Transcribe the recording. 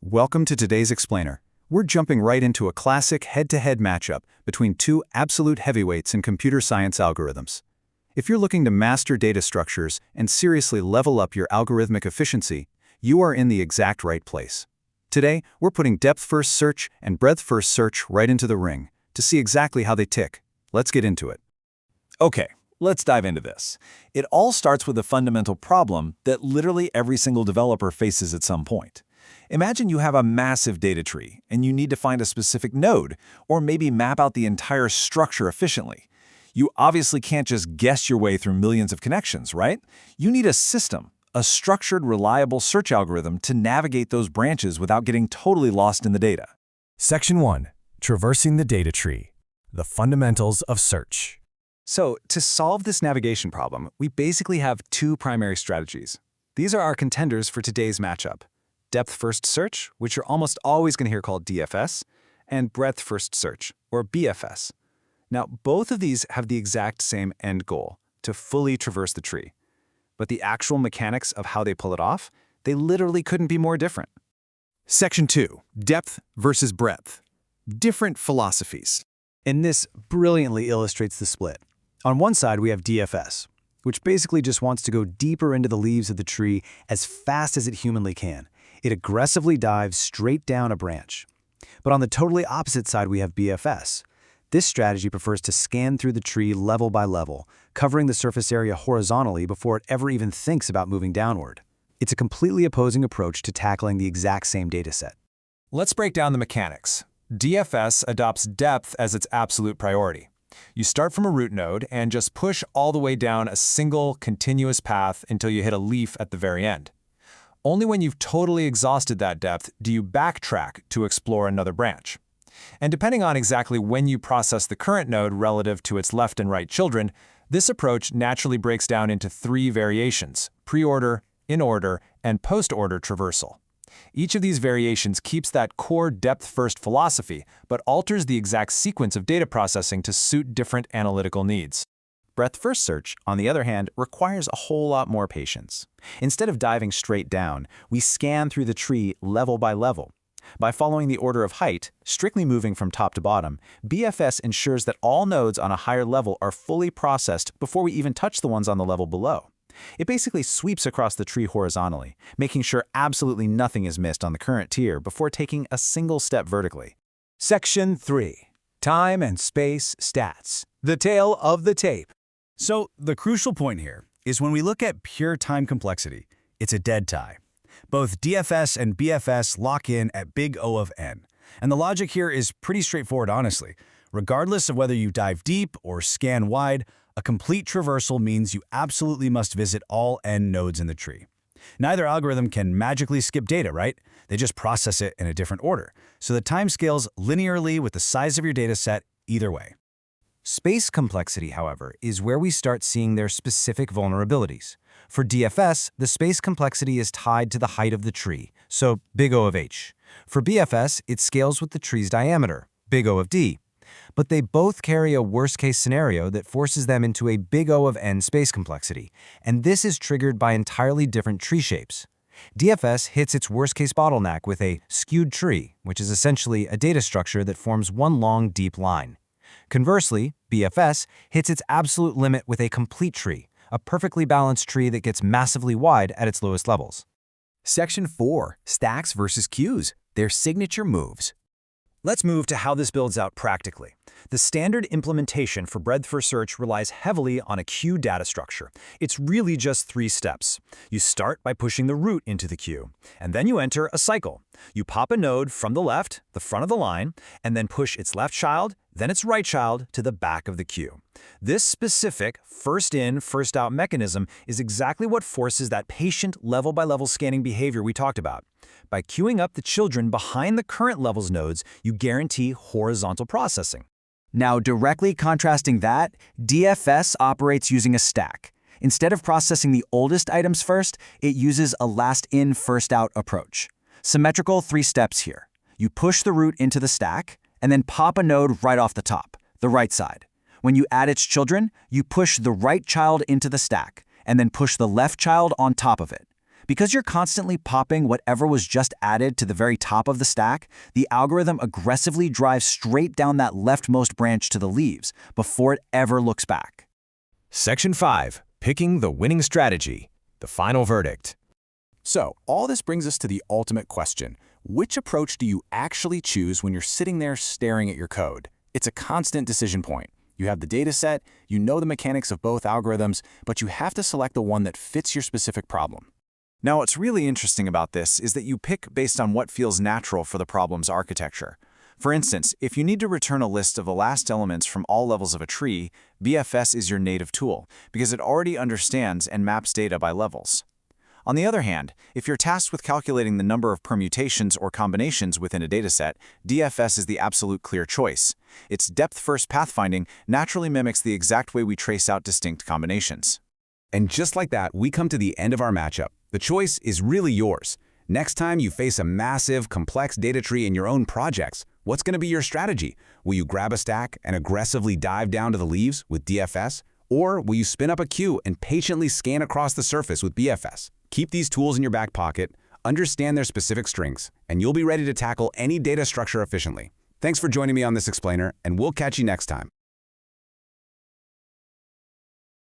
Welcome to today's explainer. We're jumping right into a classic head-to-head matchup between two absolute heavyweights in computer science algorithms. If you're looking to master data structures and seriously level up your algorithmic efficiency, you are in the exact right place. Today, we're putting depth-first search and breadth-first search right into the ring to see exactly how they tick. Let's get into it. Okay, let's dive into this. It all starts with a fundamental problem that literally every single developer faces at some point. Imagine you have a massive data tree and you need to find a specific node, or maybe map out the entire structure efficiently. You obviously can't just guess your way through millions of connections, right? You need a system, a structured, reliable search algorithm to navigate those branches without getting totally lost in the data. Section 1. Traversing the data tree. The fundamentals of search. So, to solve this navigation problem, we basically have two primary strategies. These are our contenders for today's matchup: depth-first search, which you're almost always going to hear called DFS, and breadth-first search, or BFS. Now, both of these have the exact same end goal, to fully traverse the tree. But the actual mechanics of how they pull it off, they literally couldn't be more different. Section 2. Depth versus breadth. Different philosophies. And this brilliantly illustrates the split. On one side, we have DFS, which basically just wants to go deeper into the leaves of the tree as fast as it humanly can. It aggressively dives straight down a branch. But on the totally opposite side, we have BFS. This strategy prefers to scan through the tree level by level, covering the surface area horizontally before it ever even thinks about moving downward. It's a completely opposing approach to tackling the exact same dataset. Let's break down the mechanics. DFS adopts depth as its absolute priority. You start from a root node and just push all the way down a single, continuous path until you hit a leaf at the very end. Only when you've totally exhausted that depth do you backtrack to explore another branch. And depending on exactly when you process the current node relative to its left and right children, this approach naturally breaks down into three variations: pre-order, in-order, and post-order traversal. Each of these variations keeps that core depth-first philosophy, but alters the exact sequence of data processing to suit different analytical needs. Breadth-first search, on the other hand, requires a whole lot more patience. Instead of diving straight down, we scan through the tree level by level. By following the order of height, strictly moving from top to bottom, BFS ensures that all nodes on a higher level are fully processed before we even touch the ones on the level below. It basically sweeps across the tree horizontally, making sure absolutely nothing is missed on the current tier before taking a single step vertically. Section 3. Time and space stats. The tale of the tape. So the crucial point here is when we look at pure time complexity, it's a dead tie. Both DFS and BFS lock in at big O of n. And the logic here is pretty straightforward, honestly. Regardless of whether you dive deep or scan wide, a complete traversal means you absolutely must visit all n nodes in the tree. Neither algorithm can magically skip data, right? They just process it in a different order. So the time scales linearly with the size of your data set either way. Space complexity, however, is where we start seeing their specific vulnerabilities. For DFS, the space complexity is tied to the height of the tree, so big O of h. For BFS, it scales with the tree's diameter, big O of d. But they both carry a worst-case scenario that forces them into a big O of n space complexity, and this is triggered by entirely different tree shapes. DFS hits its worst-case bottleneck with a skewed tree, which is essentially a data structure that forms one long, deep line. Conversely, BFS hits its absolute limit with a complete tree, a perfectly balanced tree that gets massively wide at its lowest levels. Section 4. Stacks versus queues. Their signature moves. Let's move to how this builds out practically. The standard implementation for breadth-first search relies heavily on a queue data structure. It's really just 3 steps. You start by pushing the root into the queue, and then you enter a cycle. You pop a node from the left, the front of the line, and then push its left child, then its right child to the back of the queue. This specific first-in, first-out mechanism is exactly what forces that patient level-by-level scanning behavior we talked about. By queuing up the children behind the current levels nodes, you guarantee horizontal processing. Now, directly contrasting that, DFS operates using a stack. Instead of processing the oldest items first, it uses a last-in, first-out approach. Symmetrical 3 steps here. You push the root into the stack, and then pop a node right off the top, the right side. When you add its children, you push the right child into the stack, and then push the left child on top of it. Because you're constantly popping whatever was just added to the very top of the stack, the algorithm aggressively drives straight down that leftmost branch to the leaves before it ever looks back. Section 5. Picking the winning strategy. The final verdict. So, all this brings us to the ultimate question. Which approach do you actually choose when you're sitting there staring at your code? It's a constant decision point. You have the data set, you know the mechanics of both algorithms, but you have to select the one that fits your specific problem. Now, what's really interesting about this is that you pick based on what feels natural for the problem's architecture. For instance, if you need to return a list of the last elements from all levels of a tree, BFS is your native tool, because it already understands and maps data by levels. On the other hand, if you're tasked with calculating the number of permutations or combinations within a dataset, DFS is the absolute clear choice. Its depth-first pathfinding naturally mimics the exact way we trace out distinct combinations. And just like that, we come to the end of our matchup. The choice is really yours. Next time you face a massive, complex data tree in your own projects, what's going to be your strategy? Will you grab a stack and aggressively dive down to the leaves with DFS? Or will you spin up a queue and patiently scan across the surface with BFS? Keep these tools in your back pocket, understand their specific strengths, and you'll be ready to tackle any data structure efficiently. Thanks for joining me on this explainer, and we'll catch you next time.